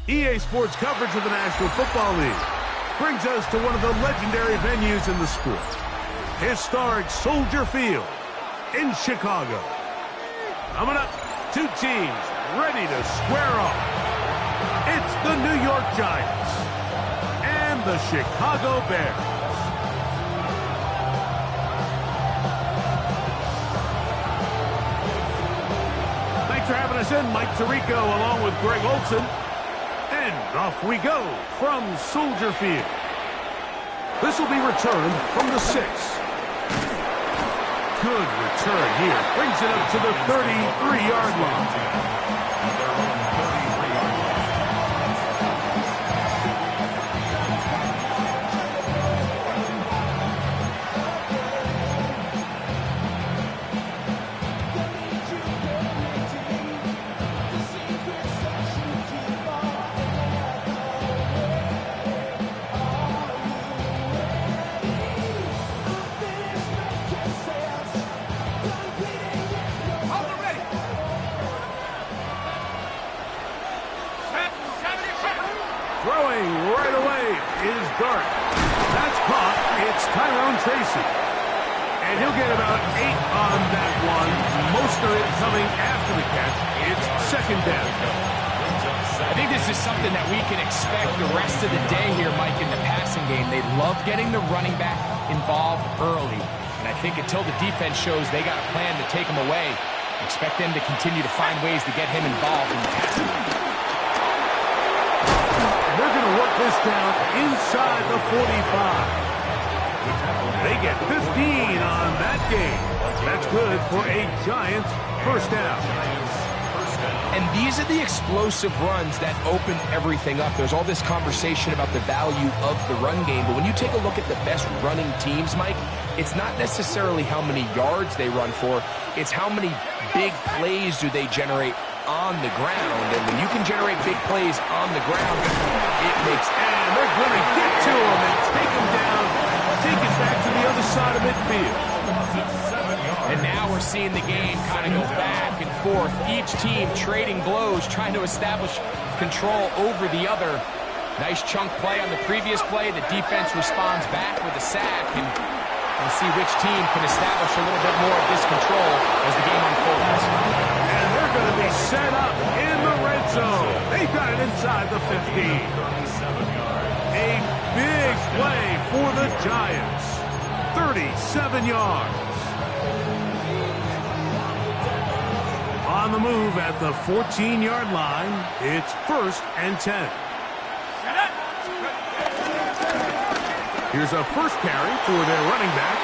EA Sports coverage of the National Football League brings us to one of the legendary venues in the sport. Historic Soldier Field in Chicago. Coming up, two teams ready to square off. It's the New York Giants and the Chicago Bears. Thanks for having us in. Mike Tirico along with Greg Olson. And off we go from Soldier Field. This will be returned from the 6. Good return here. Brings it up to the 33-yard line. Throwing right away is Dart. That's caught. It's Tyrone Tracy. And he'll get about 8 on that one. Most of it coming after the catch. It's second down. I think this is something that we can expect the rest of the day here, Mike, in the passing game. They love getting the running back involved early. And I think until the defense shows they got a plan to take him away, expect them to continue to find ways to get him involved in the passing game. They're going to work this down inside the 45. They get 15 on that game. That's good for a Giants first down. And these are the explosive runs that open everything up. There's all this conversation about the value of the run game, but when you take a look at the best running teams, Mike, it's not necessarily how many yards they run for, it's how many big plays do they generate on the ground. And when you can generate big plays on the ground, it makes... And they're going to get to him and take him down, take it back to the other side of midfield. And now we're seeing the game kind of go back and forth. Each team trading blows, trying to establish control over the other. Nice chunk play on the previous play. The defense responds back with a sack, and we'll see which team can establish a little bit more of this control as the game unfolds. And they're going to be set up in the red zone. They got it inside the 15. A big play for the Giants. 37 yards. On the move at the 14-yard line, it's 1st and 10. Here's a first carry for their running back.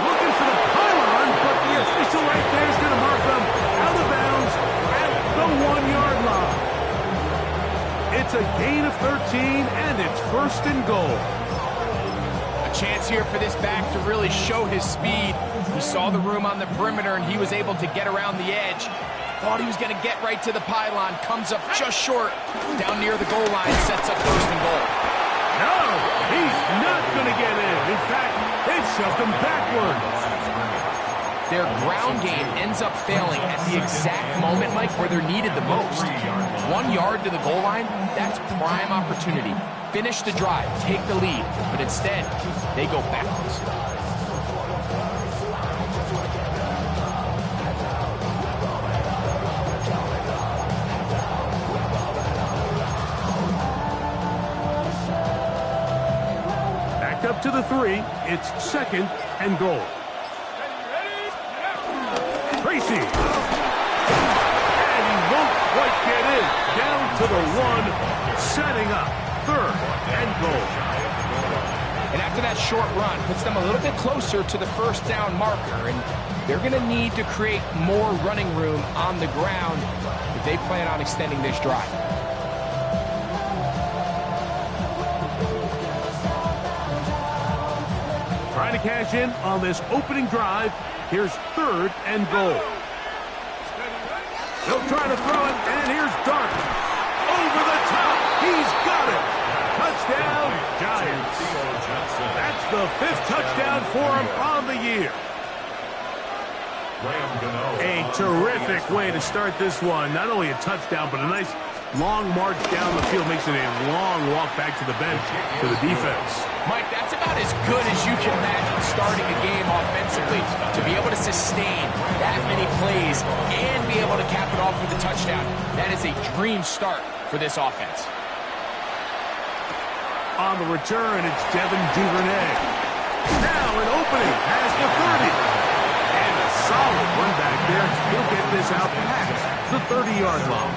Looking for the pylon, but the official right there is going to mark them out of bounds at the 1-yard line. It's a gain of 13, and it's 1st and goal. A chance here for this back to really show his speed. He saw the room on the perimeter, and he was able to get around the edge. Thought he was going to get right to the pylon. Comes up just short. Down near the goal line, sets up 1st and goal. No, he's not going to get in. In fact, they've shoved him backwards. Their ground game ends up failing at the exact moment, Mike, where they're needed the most. 1 yard to the goal line, that's prime opportunity. Finish the drive, take the lead, but instead, they go backwards. Back up to the 3, it's 2nd and goal. Tracy. And he won't quite get in. Down to the 1, setting up 3rd and goal. And after that short run, puts them a little bit closer to the 1st down marker, and they're going to need to create more running room on the ground if they plan on extending this drive. Trying to cash in on this opening drive. Here's 3rd and goal. They'll try to throw it, and here's Dart. Over the top. He's got it. Touchdown, Giants. That's the 5th touchdown for him on the year. A terrific way to start this one. Not only a touchdown, but a nice long march down the field makes it a long walk back to the bench to the defense. Mike, that's about as good as you can imagine starting a game offensively. To be able to sustain that many plays and be able to cap it off with a touchdown, that is a dream start for this offense. On the return, it's Devin Duvernay. Now an opening past the 30. And a solid run back there. He'll get this out past the 30-yard line.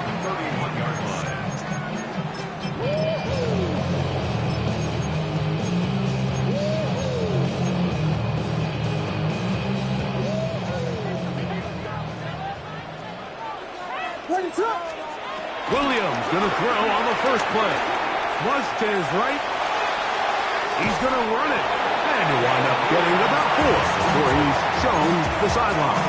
Williams going to throw on the first play. Flush to his right. He's going to run it. And he'll wind up getting about 4 before he's shown the sideline.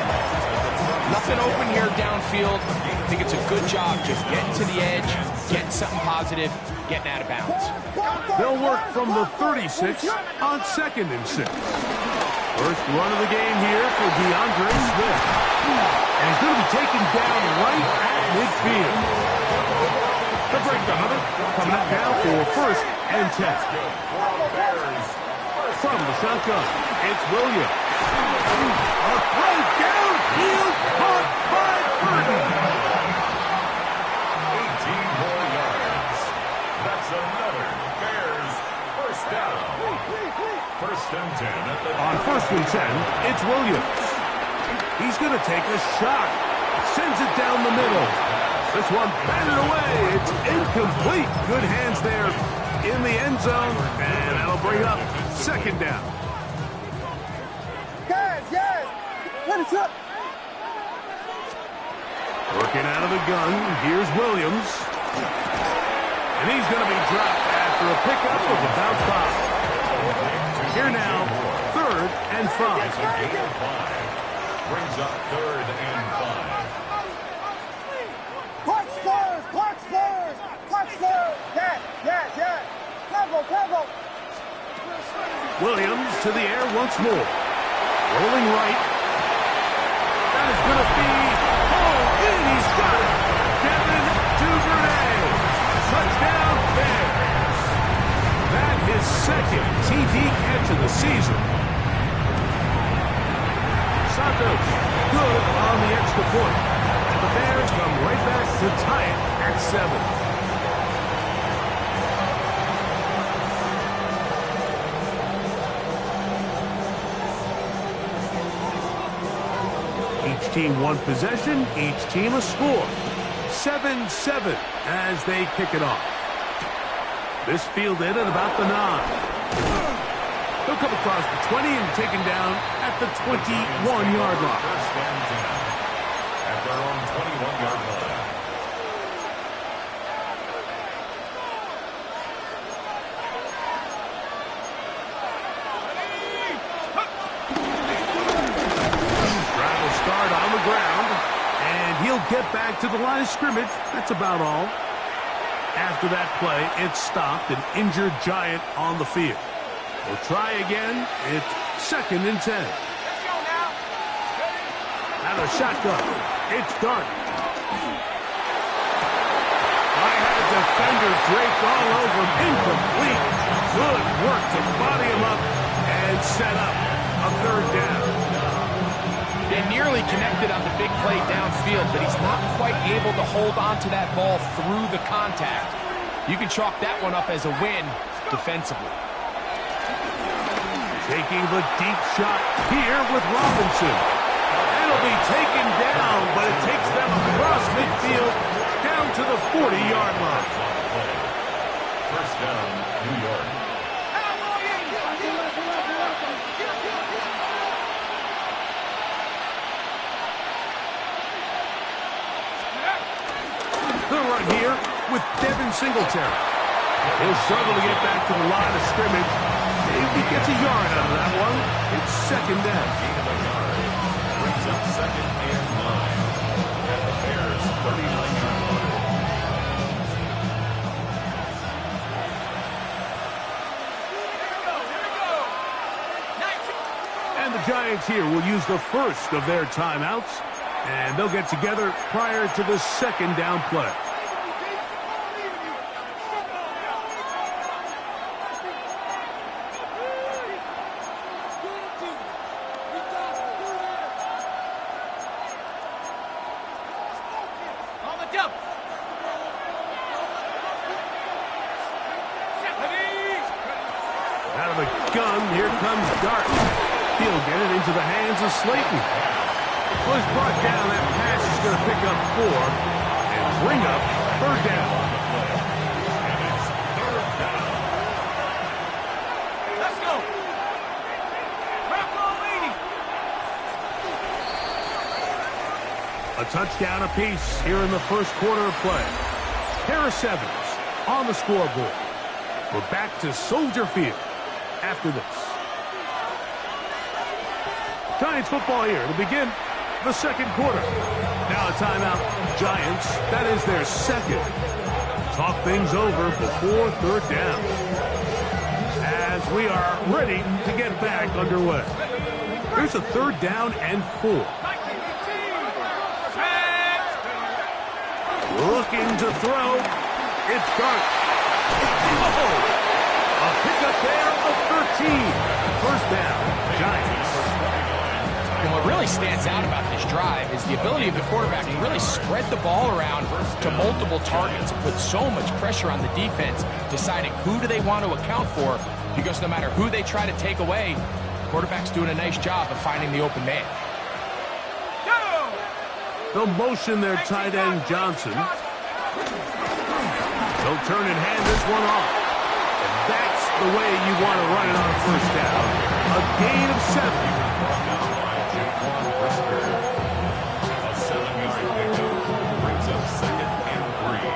Nothing open here downfield. I think it's a good job just getting to the edge, getting something positive, getting out of bounds. They'll work from the 36 on 2nd and 6. First run of the game here for DeAndre Swift. And he's going to be taken down right at midfield. The break the Hunter coming up now for 1st and 10. From the shotgun, it's Williams. A throw downfield, caught by Burton. 18 more yards. That's another Bears first down. 1st and 10 at the On 1st and 10, it's Williams. He's going to take a shot. Sends it down the middle. This one batted away. It's incomplete. Good hands there in the end zone. And that'll bring up 2nd down. Yes. Finish up. Working out of the gun. Here's Williams. And he's going to be dropped after a pickup of about 5. Here now, 3rd and 5. brings up 3rd and 5. Clutch Spurs. Yes. Combo. Williams to the air once more. Rolling right. That is going to be hauled in. He's got it. Devin Duvernay. Touchdown Bears. That is 2nd TD catch of the season. Santos good on the extra point. And the Bears come right back to tie it at 7. Each team one possession, each team a score. 7-7 as they kick it off. This fielded at about the 9. He'll come across the 20 and taken down at the 21-yard line. 1st and 10 at their own 21-yard line. Start on the ground, and he'll get back to the line of scrimmage. That's about all. After that play, it's stopped, an injured Giant on the field. We'll try again. It's 2nd and 10. Out of shotgun. It's done. I had defenders draped all over him. Incomplete. Good work to body him up and set up a 3rd down. They nearly connected on the big play downfield, but he's not quite able to hold on to that ball through the contact. You can chalk that one up as a win defensively. Taking the deep shot here with Robinson. It'll be taken down, but it takes them across midfield down to the 40-yard line. 1st down, New York. The run here with Devin Singletary. He'll struggle to get back to the line of scrimmage. Maybe he gets a yard out of that one. It's 2nd down. Gain of a yard brings up 2nd and 9 at the Bears' 39-yard line. And the Giants here will use the first of their timeouts. And they'll get together prior to the 2nd down play. Out of the gun, here comes Dart. He'll get it into the hands of Slayton. Well, he's brought down. That pass is going to pick up 4 and bring up 3rd down. Let's go. A touchdown apiece here in the first quarter of play. Pair of 7s on the scoreboard. We're back to Soldier Field after this. Giants football here to begin the second quarter. Now a timeout. Giants, that is their second. Talk things over before 3rd down. As we are ready to get back underway. Here's a 3rd down and 4. Looking to throw. It's Dart. Oh! A pickup there of 13. 1st down, Giants. And what really stands out about this drive is the ability of the quarterback to really spread the ball around to multiple targets, put so much pressure on the defense, deciding who do they want to account for, because no matter who they try to take away, the quarterback's doing a nice job of finding the open man. They'll motion their tight end, Johnson. They'll turn and hand this one off. And that's the way you want to run it on 1st down. A gain of 7.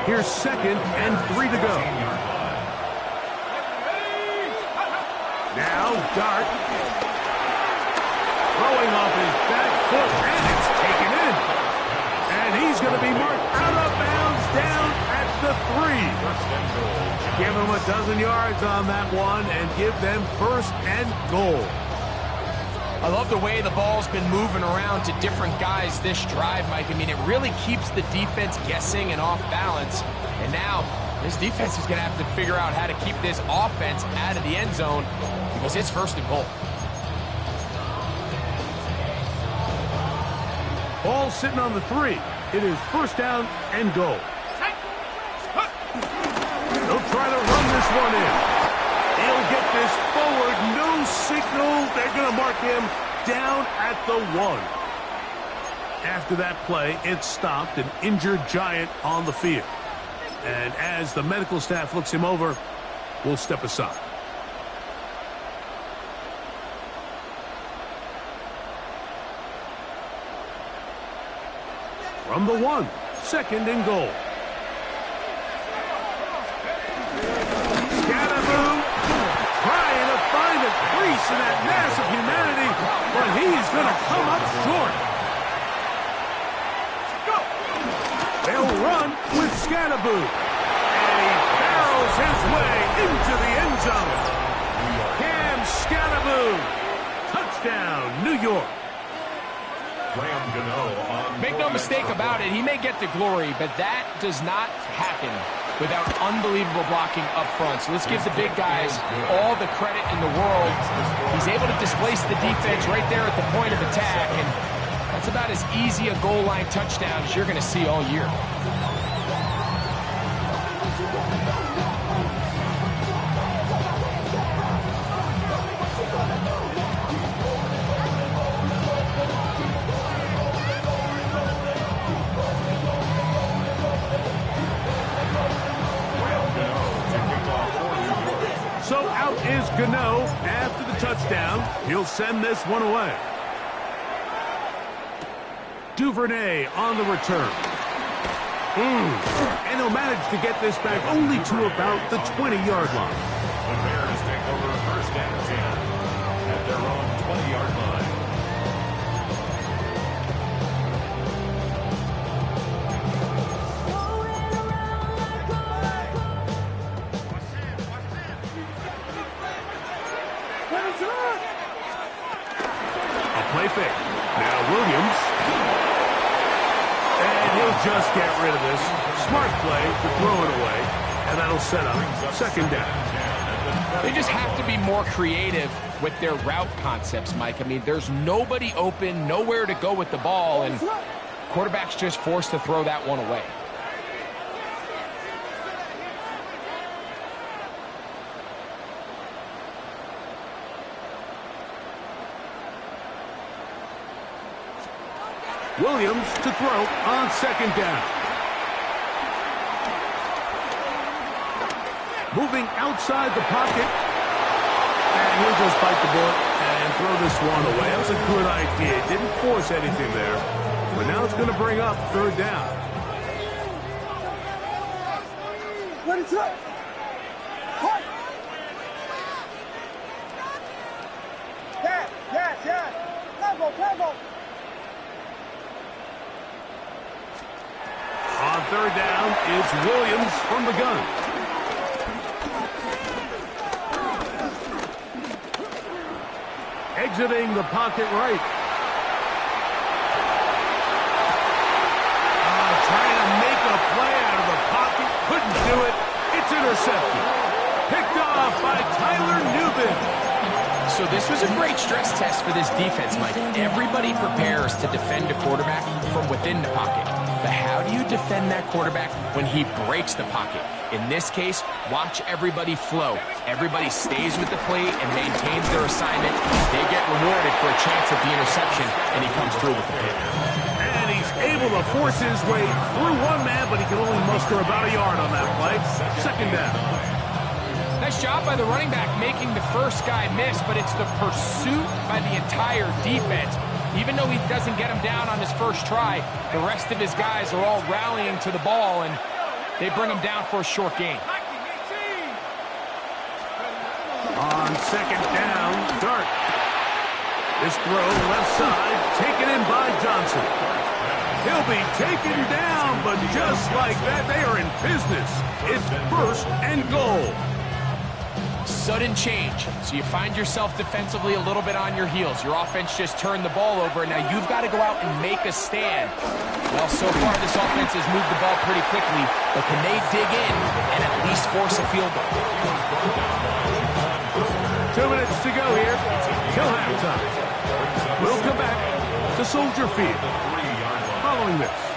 Here's 2nd and 3 to go. Now Dart. Throwing off his back foot, and it's taken in. And he's going to be marked out of bounds down at the 3. Give him a dozen yards on that one and give them 1st and goal. I love the way the ball's been moving around to different guys this drive, Mike. I mean, it really keeps the defense guessing and off balance. And now this defense is going to have to figure out how to keep this offense out of the end zone because it's 1st and goal. Ball sitting on the 3. It is 1st down and goal. They'll try to run this one in. He'll get this forward. No signal. They're going to mark him down at the 1. After that play, it stopped. An injured Giant on the field. And as the medical staff looks him over, we'll step aside. From the 1, 2nd and goal. Scatterboo trying to find a crease in that mass of humanity, but he's going to come up short. They'll run with Scatterboo, and he barrels his way into the end zone. Cam Scatterboo, touchdown, New York. Make no mistake about it, he may get to glory, but that does not happen without unbelievable blocking up front. So let's give the big guys all the credit in the world. He's able to displace the defense right there at the point of attack, and that's about as easy a goal line touchdown as you're going to see all year. So out is Gano after the touchdown. He'll send this one away. Duvernay on the return. And he'll manage to get this back only to about the 20-yard line. The Bears take over 1st and 10 at their own 20-yard line. Play fake. Now Williams. And he'll just get rid of this. Smart play to throw it away. And that'll set up 2nd down. They just have to be more creative with their route concepts, Mike. I mean, there's nobody open, nowhere to go with the ball, and quarterback's just forced to throw that one away. Williams to throw on second down. Moving outside the pocket. And he'll just bite the bullet and throw this one away. That was a good idea. Didn't force anything there. But now it's going to bring up third down. Ready, set. Punt. Yes. Tempo. On third down, it's Williams from the gun. Exiting the pocket right. Trying to make a play out of the pocket. Couldn't do it. It's intercepted. Picked off by Tyler Newbin. So this was a great stress test for this defense, Mike. Everybody prepares to defend a quarterback from within the pocket. But how do you defend that quarterback when he breaks the pocket? In this case, watch everybody flow. Everybody stays with the play and maintains their assignment. They get rewarded for a chance at the interception, and he comes through with the pick. And he's able to force his way through one man, but he can only muster about a yard on that play. Second down. Nice job by the running back making the first guy miss, but it's the pursuit by the entire defense. Even though he doesn't get him down on his first try, the rest of his guys are all rallying to the ball, and they bring him down for a short gain. On second down, Dart. This throw left side, taken in by Johnson. He'll be taken down, but just like that, they are in business. It's first and goal. Sudden change. So you find yourself defensively a little bit on your heels. Your offense just turned the ball over, and now you've got to go out and make a stand. Well, so far this offense has moved the ball pretty quickly, but can they dig in and at least force a field goal? 2 minutes to go here till halftime. We'll come back to Soldier Field following this.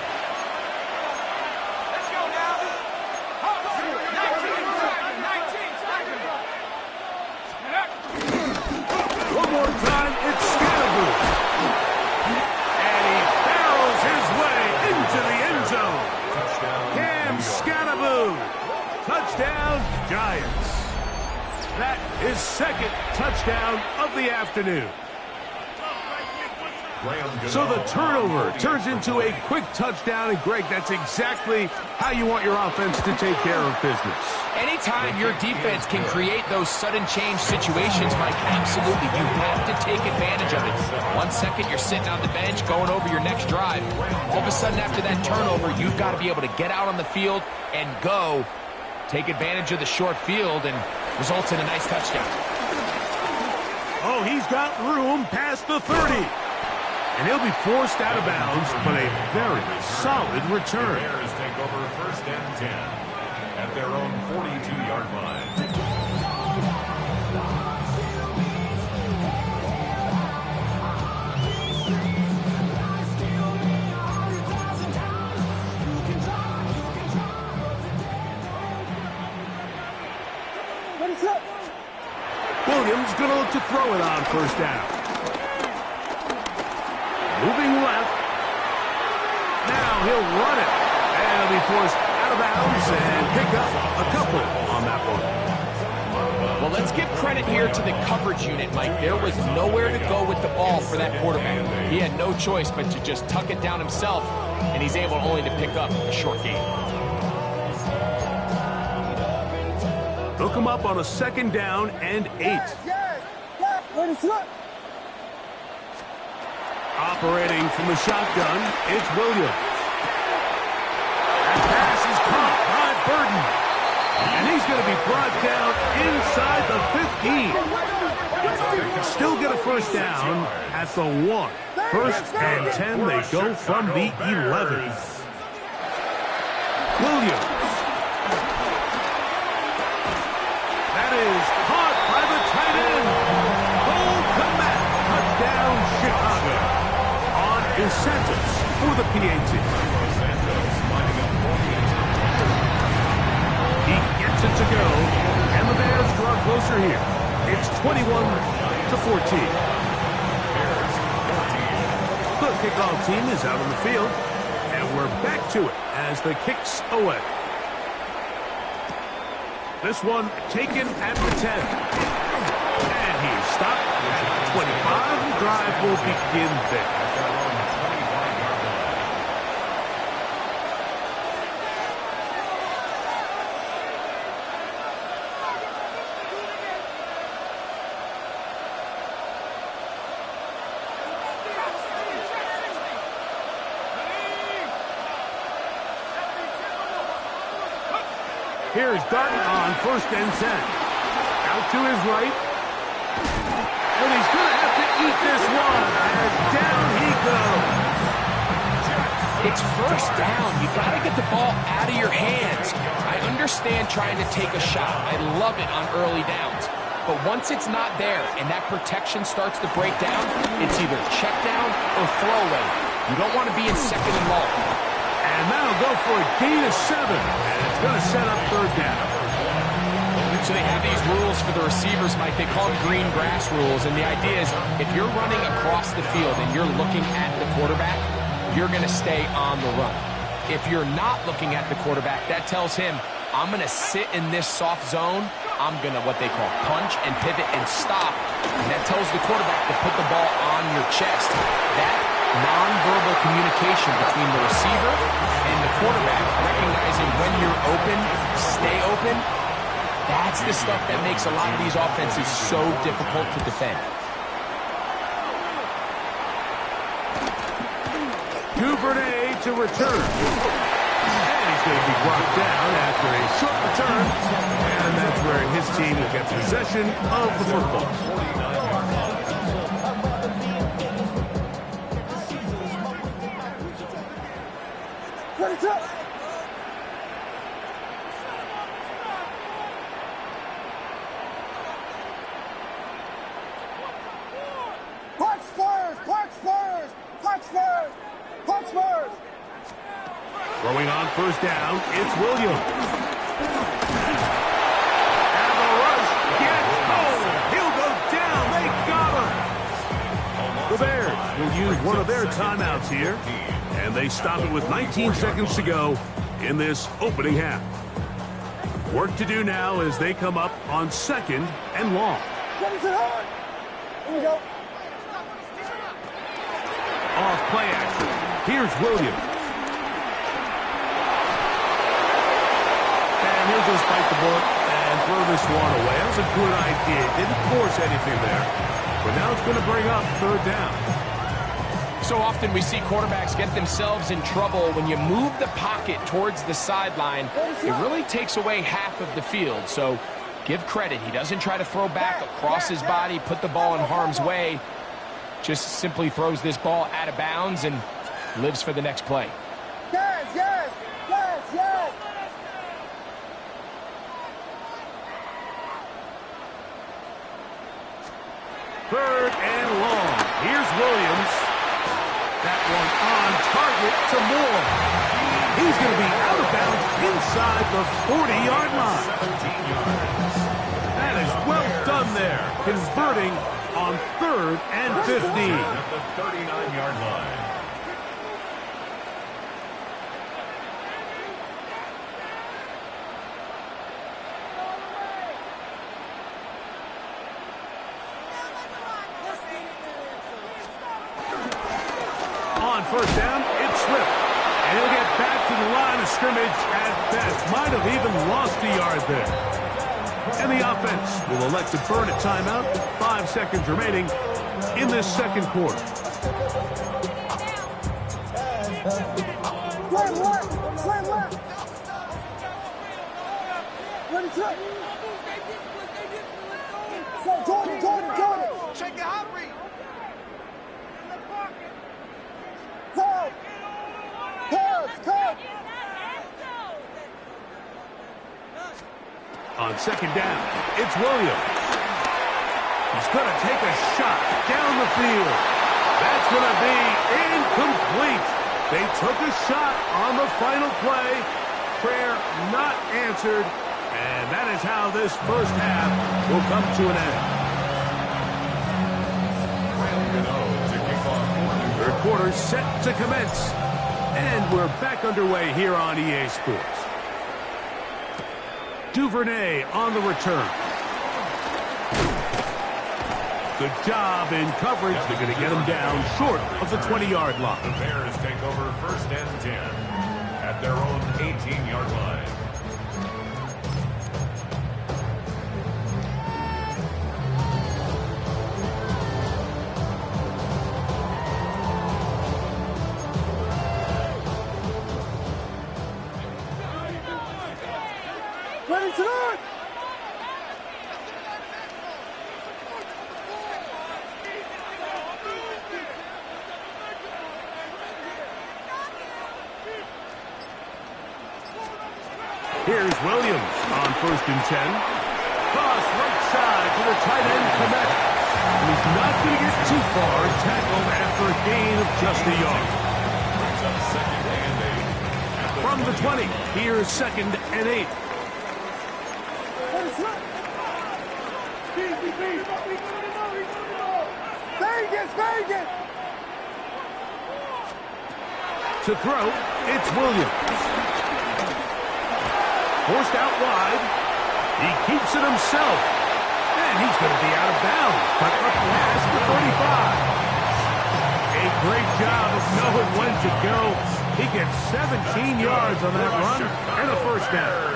One more time, it's Scatterboo. And he barrels his way into the end zone. Cam Scatterboo. Touchdown, Giants. That is second touchdown of the afternoon. So the turnover turns into a quick touchdown, and Greg, that's exactly how you want your offense to take care of business. Anytime your defense can create those sudden change situations, Mike, absolutely, you have to take advantage of it. 1 second, you're sitting on the bench, going over your next drive. All of a sudden, after that turnover, you've got to be able to get out on the field and go. Take advantage of the short field, and results in a nice touchdown. Oh, he's got room past the 30. And he'll be forced out of bounds, but a very solid return. The Bears take over first and 10 at their own 42-yard line. Williams going to look to throw it on first down. Moving left. Now he'll run it. And he'll be forced out of bounds and pick up a couple on that one. Well, let's give credit here to the coverage unit, Mike. There was nowhere to go with the ball for that quarterback. He had no choice but to just tuck it down himself, and he's able only to pick up a short gain. They'll come up on a second down and 8. Ready, set. Operating from the shotgun, it's Williams. That pass is caught by Burden. And he's going to be brought down inside the 15. Still get a first down at the 1. First and 10, they go from the 11. Williams. That is caught by the tight end. Cole Kmet. Touchdown, Chicago. On is Santos for the PAT. He gets it to go, and the Bears draw closer here. It's 21-14. The kickoff team is out on the field, and we're back to it as the kick's away. This one taken at the 10. And he's stopped. 25. The drive will begin there. Here's Darden on 1st and 10. Out to his right. And he's going to have to eat this one. And down he goes. It's 1st down. You got to get the ball out of your hands. I understand trying to take a shot. I love it on early downs. But once it's not there and that protection starts to break down, it's either check down or throwaway. You don't want to be in 2nd and long. And now go for a gain of 7. And it's going to set up 3rd down. So they have these rules for the receivers, Mike. They call them green grass rules. And the idea is if you're running across the field and you're looking at the quarterback, you're going to stay on the run. If you're not looking at the quarterback, that tells him, I'm going to sit in this soft zone. I'm going to, what they call, punch and pivot and stop. And that tells the quarterback to put the ball on your chest. That non-verbal communication between the receiver and the quarterback, recognizing when you're open, stay open, that's the stuff that makes a lot of these offenses so difficult to defend. Duvernay to return. And he's going to be brought down after a short return. And that's where his team will get possession of the football. Throwing on 1st down, it's Williams. And the rush gets home. He'll go down. They got him. The Bears will use one of their timeouts here. And they stop it with 19 seconds to go in this opening half. Work to do now as they come up on 2nd and long. Here we go. Off play action. Here's Williams. And he'll just bite the bullet and throw this one away. That was a good idea. Didn't force anything there. But now it's going to bring up 3rd down. So often we see quarterbacks get themselves in trouble when you move the pocket towards the sideline. It really takes away half of the field. So give credit. He doesn't try to throw back across his body, put the ball in harm's way. Just simply throws this ball out of bounds and lives for the next play. Yes, yes, yes, yes. Third and long. Here's Williams. That one on target to Moore. He's going to be out of bounds inside the 40-yard line. That is well done there, converting on 3rd and 15. At the 39-yard line. On 1st down, it's Swift. And he'll get back to the line of scrimmage at best. Might have even lost a yard there. And the offense will elect to burn a timeout. 5 seconds remaining in this 2nd quarter. Slam left, slam left. Ready, set. So Jordan. Check your hot read. Foul. Cut. On 2nd down, it's Williams. He's going to take a shot down the field. That's going to be incomplete. They took a shot on the final play. Prayer not answered. And that is how this 1st half will come to an end. To kick off Third quarter set to commence. And we're back underway here on EA Sports. Duvernay on the return. Good job in coverage. They're going to get him down short of the 20-yard line. The Bears take over 1st and 10 at their own 18-yard line. Ready to run! Here's Williams on 1st and 10. Cross right side to the tight end, Komet. And he's not going to get too far. Tackled after a gain of just a yard. Brings up 2nd and 8. From the 20, here's 2nd and 8. Ready to run! Vegas, Vegas! To throw, it's Williams. Forced out wide. He keeps it himself. And he's going to be out of bounds. But up past the 35. A great job of knowing when to go. He gets 17 yards on that run and a 1st down.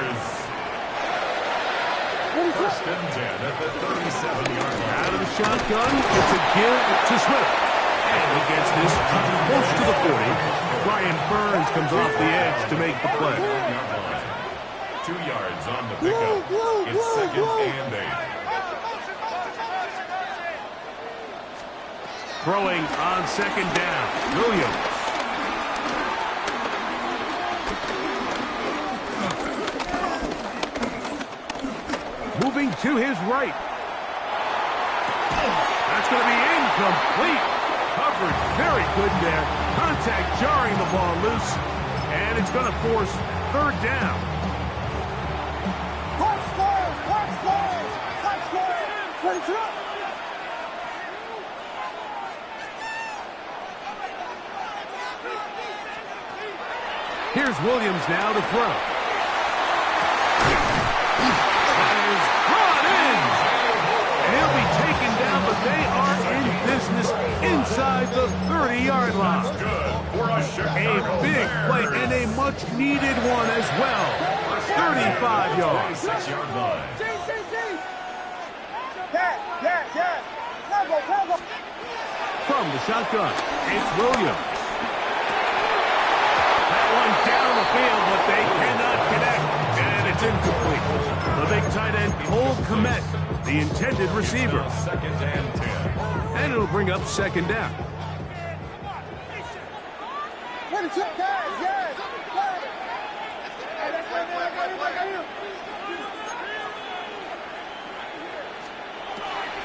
1st and 10 at the 37-yard line. Out of the shotgun, it's a give to Swift. And he gets this close to the 40. Brian Burns comes off the edge to make the play. 2 yards on the pickup. It's 2nd and 8. Throwing on 2nd down, Williams. Moving to his right. That's going to be incomplete. Coverage very good there. Contact jarring the ball loose. And it's going to force 3rd down. Ready to run! Here's Williams now to throw. That is brought in. And he'll be taken down, but they are in business inside the 30-yard line. A big play and a much-needed one as well. 35 yards. 6-yard line. Yeah. Combo. From the shotgun, it's Williams. That one down the field, but they cannot connect. And it's incomplete. The big tight end, Cole Komet, the intended receiver. 2nd and 10. And it'll bring up 2nd down. Ready to run, guys, yes!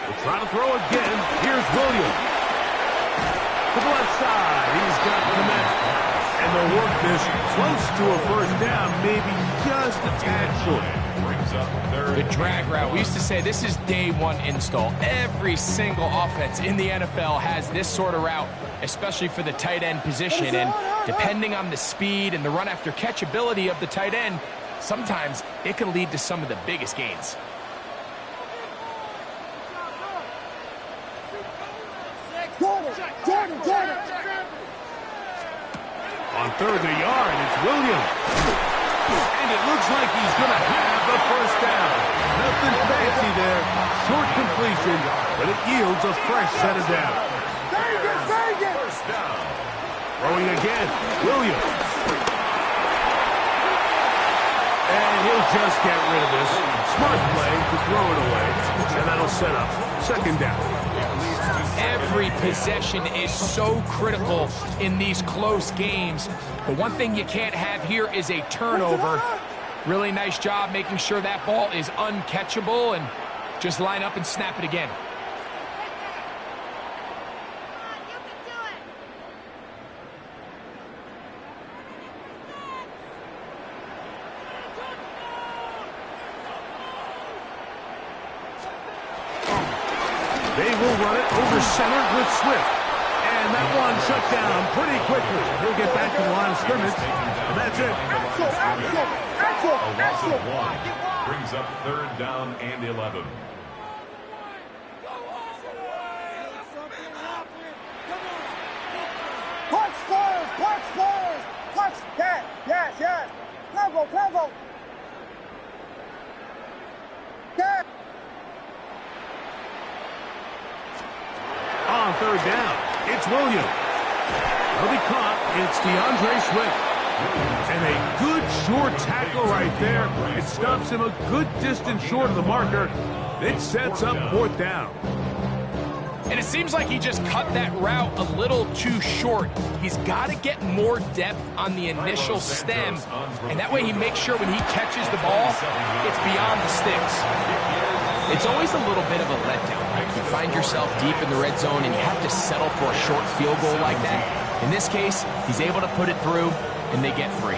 We'll try to throw again. Here's Williams. To the left side, he's got Komet. And they'll work this close to a 1st down, maybe just a tad short. Brings up 3rd. The drag route. We used to say this is day one install. Every single offense in the NFL has this sort of route, especially for the tight end position. And depending on the speed and the run after catch ability of the tight end, sometimes it can lead to some of the biggest gains. Jordan! On 3rd and yard, it's Williams. And it looks like he's going to have the 1st down. Nothing fancy there. Short completion, but it yields a fresh set of downs. Vegas! 1st down. Throwing again, Williams. And he'll just get rid of this. Smart play to throw it away. And that'll set up 2nd down. Every possession is so critical in these close games. But one thing you can't have here is a turnover. Really nice job making sure that ball is uncatchable and just line up and snap it again. They will run it over center with Swift. And And that one shut down pretty quickly. He'll get back to the line of scrimmage, and that's it. A loss of 1 brings up 3rd down and 11. Punch Spurs! Punch Spurs! Punch! Yes! Combo! Yes! On 3rd down, it's Williams. He'll be caught. It's DeAndre Swift. And a good short tackle right there. It stops him a good distance short of the marker. It sets up 4th down. And it seems like he just cut that route a little too short. He's got to get more depth on the initial stem, and that way he makes sure when he catches the ball, it's beyond the sticks. It's always a little bit of a letdown, right? You find yourself deep in the red zone, and you have to settle for a short field goal like that. In this case, he's able to put it through, and they get 3.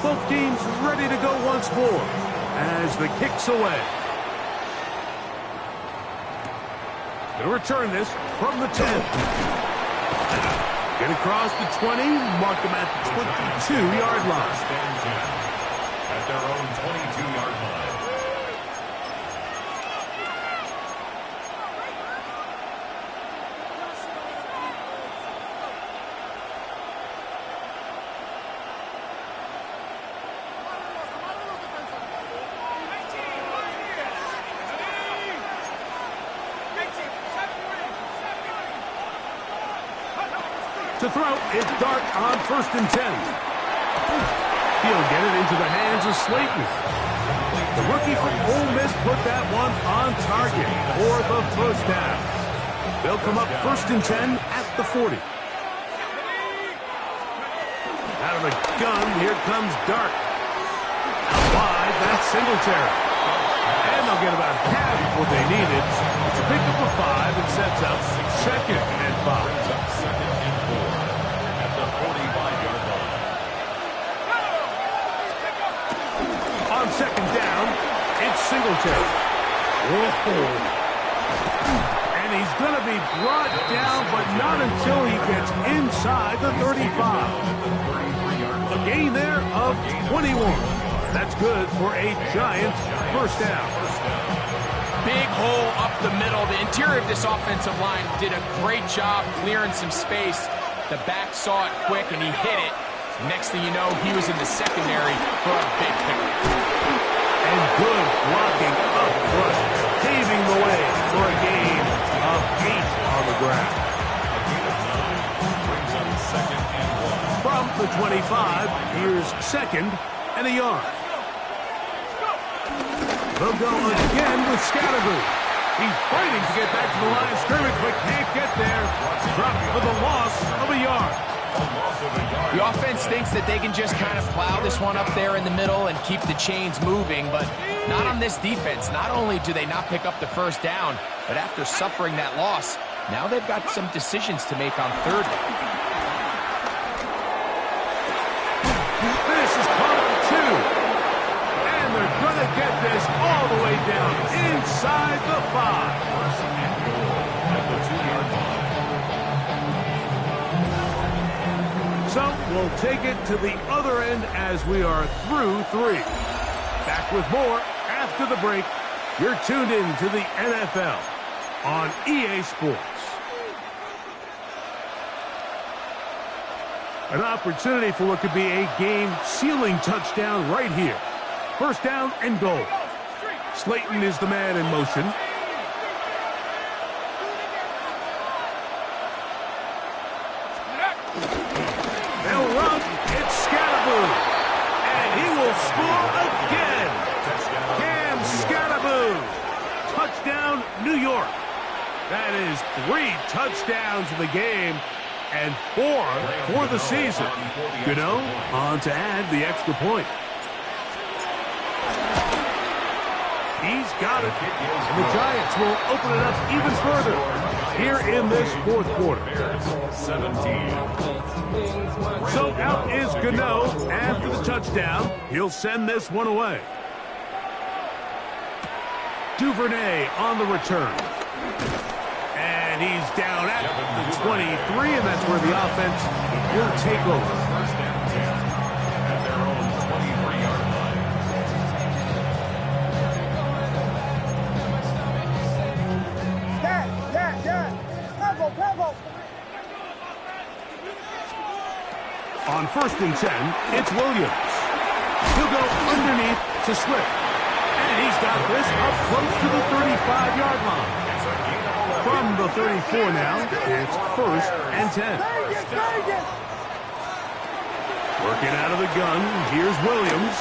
Both teams ready to go once more as the kick's away. Gonna return this from the 10. Get across the 20, mark them at the 22-yard line. At their own 22-yard line. To throw, it's Dart on 1st and 10. He'll get it into the hands of Slayton. The rookie from Ole Miss put that one on target for the 1st down. They'll come up 1st and 10 at the 40. Out of the gun, here comes Dart. Out wide, that's Singletary. And they'll get about half what they needed. It's a pickup of 5 and sets up 2nd and 5. On 2nd down, it's Singletary. Whoa. And he's going to be brought down, but not until he gets inside the 35. A gain there of 21. That's good for a giant 1st down. Big hole up the middle. The interior of this offensive line did a great job clearing some space. The back saw it quick, and he hit it. Next thing you know, he was in the secondary for a big pickup. And good blocking up front, paving the way for a gain of 8 on the ground. A gain of 9 brings up 2nd and 1. From the 25, here's 2nd and a yard. They'll go again with Scattergood. He's fighting to get back to the line of scrimmage, but can't get there. Dropped for the loss of a yard. The offense thinks that they can just kind of plow this one up there in the middle and keep the chains moving, but not on this defense. Not only do they not pick up the 1st down, but after suffering that loss, now they've got some decisions to make on 3rd down. This is caught up 2. And they're going to get this all the way down inside the 5. At the 2-yard line. So we'll take it to the other end as we are through 3. Back with more after the break. You're tuned in to the NFL on EA Sports. An opportunity for what could be a game-sealing touchdown right here. 1st down and goal. Slayton is the man in motion. They'll run. It's Scattergood. And he will score again. Cam Scattergood. Touchdown, New York. That is 3 touchdowns in the game and 4 for the season. Gano on to add the extra point. He's got it. And the Giants will open it up even further here in this 4th quarter. 17. So out is Gano after the touchdown. He'll send this one away. Duvernay on the return. And he's down at the 23, and that's where the offense will take over. First and 10 at their own 23-yard line. Yeah. Combo. On first and 10, it's Williams. He'll go underneath to Swift. And he's got this up close to the 35-yard line. From the 34 now, it's first and 10. Working out of the gun, here's Williams.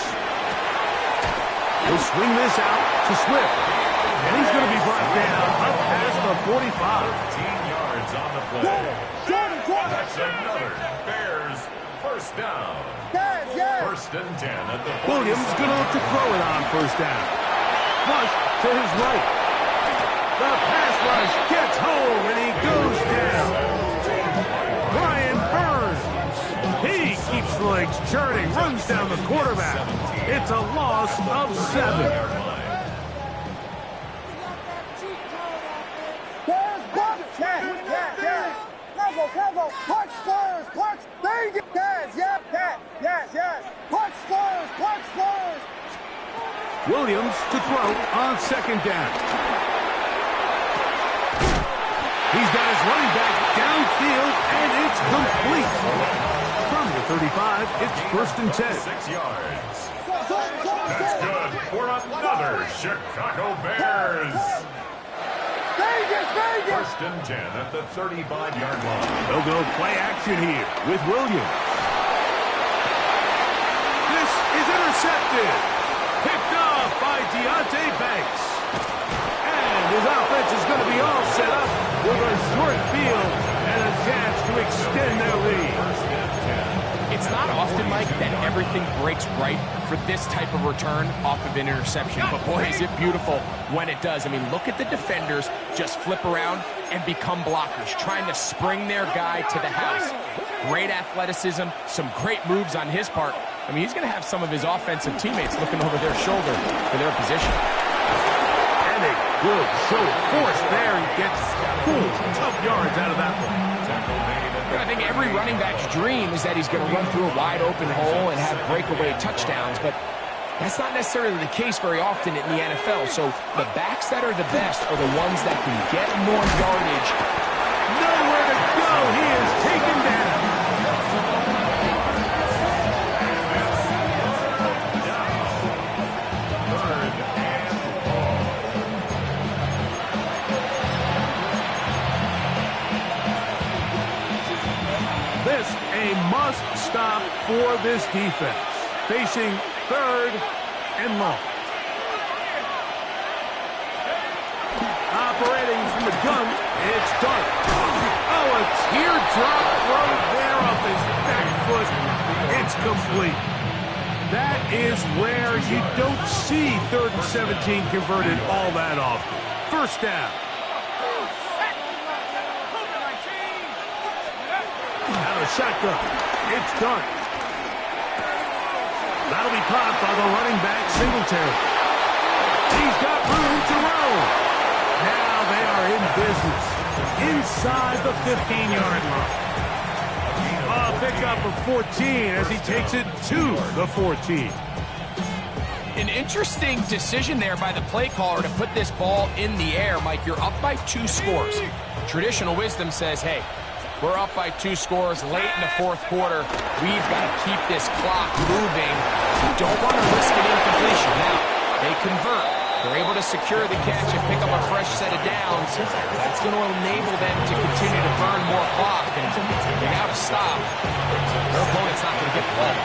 He'll swing this out to Swift. And he's going to be brought down up past the 45. 13 yards on the play. That's another Bears first down. First and 10 at the 46. Williams going to look to throw it on first down. Flush to his right. The pass rush gets home, and he goes down. Brian Burns. He keeps the legs churning, runs down the quarterback. It's a loss of 7. Combo. Punch Spurs. There you go. Yes. Punch Spurs. Williams to throw on second down. He's got his running back downfield, and it's complete. From the 35, it's first and 10. 6 yards. That's good for another Chicago Bears. Vegas. First and 10 at the 35-yard line. They'll go play action here with Williams. This is intercepted. Picked off by Deontay Banks. And his offense is going to be all set up with a short field and a chance to extend their lead. It's not often, Mike, that everything breaks right for this type of return off of an interception. But boy, is it beautiful when it does. I mean, look at the defenders just flip around and become blockers, trying to spring their guy to the house. Great athleticism, some great moves on his part. I mean, he's going to have some of his offensive teammates looking over their shoulder for their position. And a good show of force there. He gets 4 tough yards out of that one. I think every running back's dream is that he's going to run through a wide open hole and have breakaway touchdowns, but that's not necessarily the case very often in the NFL. So the backs that are the best are the ones that can get more yardage. Nowhere to go. He is taken down. This a must stop for this defense. Facing third and long. Operating from the gun, it's Dart. Oh, a teardrop throw there off his back foot. It's complete. That is where you don't see 3rd and 17 converted all that often. First down. Out of the shotgun. It's Dart. That'll be caught by the running back, Singletary. He's got room to roll. Now they are in business. Inside the 15-yard line. A pickup of 14 as he takes it to the 14. An interesting decision there by the play caller to put this ball in the air. Mike, you're up by 2 scores. Traditional wisdom says, hey, we're up by 2 scores late in the 4th quarter. We've got to keep this clock moving. We don't want to risk an incompletion. Now, they convert. They're able to secure the catch and pick up a fresh set of downs. That's going to enable them to continue to burn more clock. And they got to stop. Their opponent's not going to get the ball.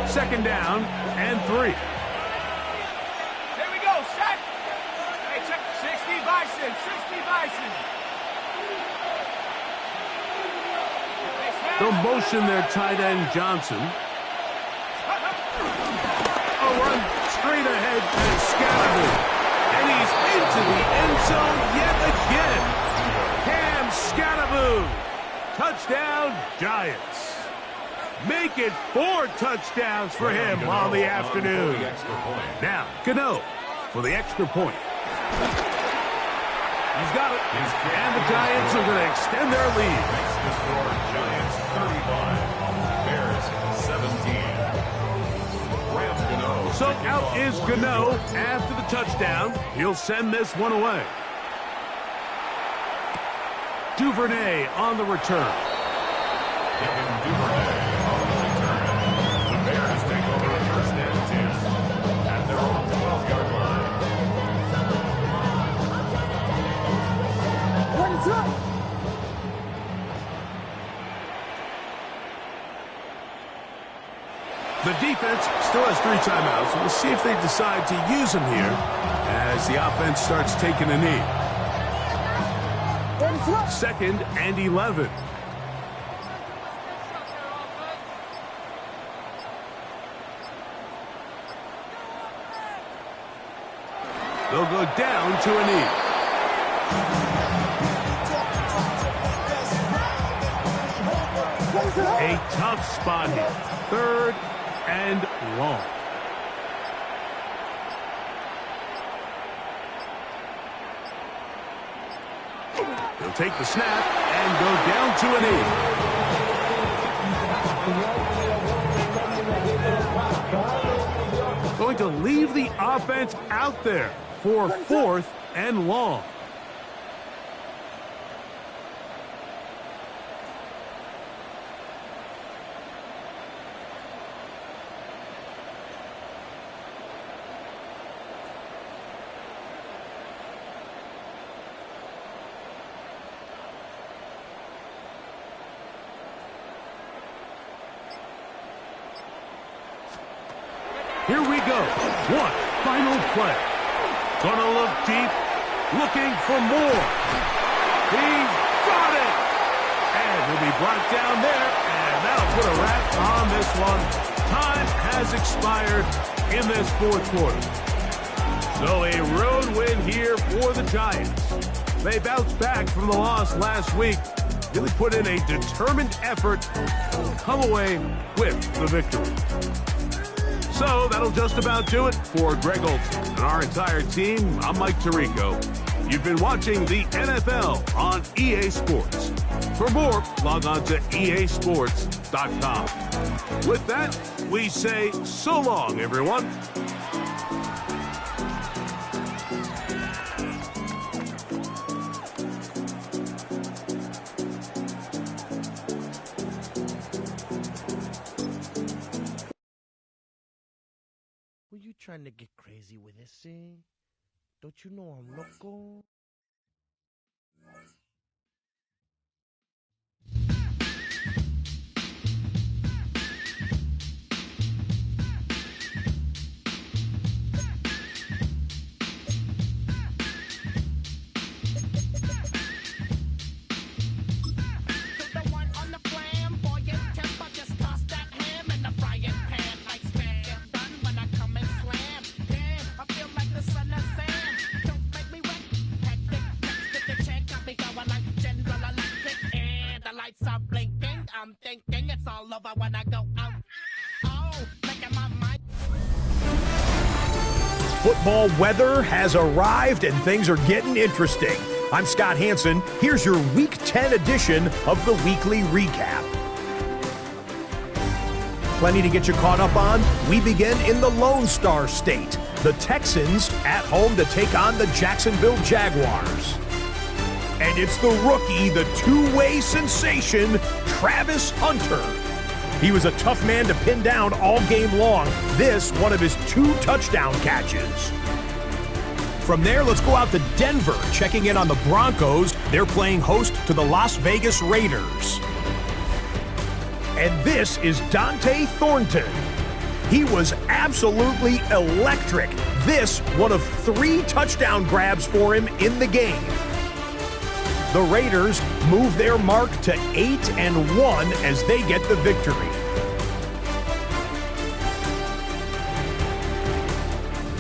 Second down and 3. Hey, check 60 Bison. They'll motion their tight end, Johnson. A run straight ahead to Scatterwood. And he's into the end zone yet again. Cam Scatterwood Touchdown, Giants. Make it 4 touchdowns for him on the afternoon. Now, Gano for the extra point. He's got it. And the Giants are going to extend their lead. Makes the score Giants 35, Bears 17. So out is Gano after the touchdown. He'll send this one away. Duvernay on the return. Kevin Duvernay on the return. The Bears take over first and 10 at their own 12-yard line. The defense still has 3 timeouts. We'll see if they decide to use them here as the offense starts taking a knee. 2nd and 11. They'll go down to a knee. A tough spot here. 3rd and long. He'll take the snap and go down to an 8. Going to leave the offense out there for 4th and long. Here we go. One final play. Gonna look deep, looking for more. He's got it! And he'll be brought down there, and that'll put a wrap on this one. Time has expired in this 4th quarter. So a road win here for the Giants. They bounced back from the loss last week. Really put in a determined effort to come away with the victory. So that'll just about do it for Greg Olson and our entire team. I'm Mike Tirico. You've been watching the NFL on EA Sports. For more, log on to easports.com. With that, we say so long, everyone. Were you trying to get crazy with this thing? Don't you know I'm loco? I'm thinking it's all over when I go out. Oh, look at my mind. Football weather has arrived and things are getting interesting. I'm Scott Hansen. Here's your Week 10 edition of the Weekly Recap. Plenty to get you caught up on. We begin in the Lone Star State. The Texans at home to take on the Jacksonville Jaguars. And it's the rookie, the two-way sensation, Travis Hunter. He was a tough man to pin down all game long. This, one of his 2 touchdown catches. From there, let's go out to Denver, checking in on the Broncos. They're playing host to the Las Vegas Raiders. And this is Dante Thornton. He was absolutely electric. This, one of 3 touchdown grabs for him in the game. The Raiders move their mark to 8-1 as they get the victory.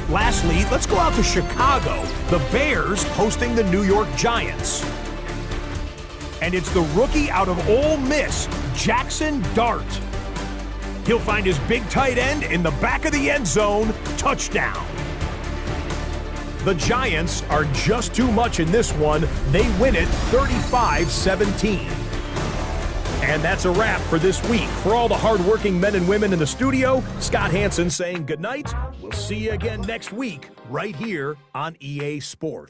Lastly, let's go out to Chicago. The Bears hosting the New York Giants. And it's the rookie out of Ole Miss, Jackson Dart. He'll find his big tight end in the back of the end zone. Touchdown. The Giants are just too much in this one. They win it 35-17. And that's a wrap for this week. For all the hardworking men and women in the studio, Scott Hansen saying goodnight. We'll see you again next week right here on EA Sports.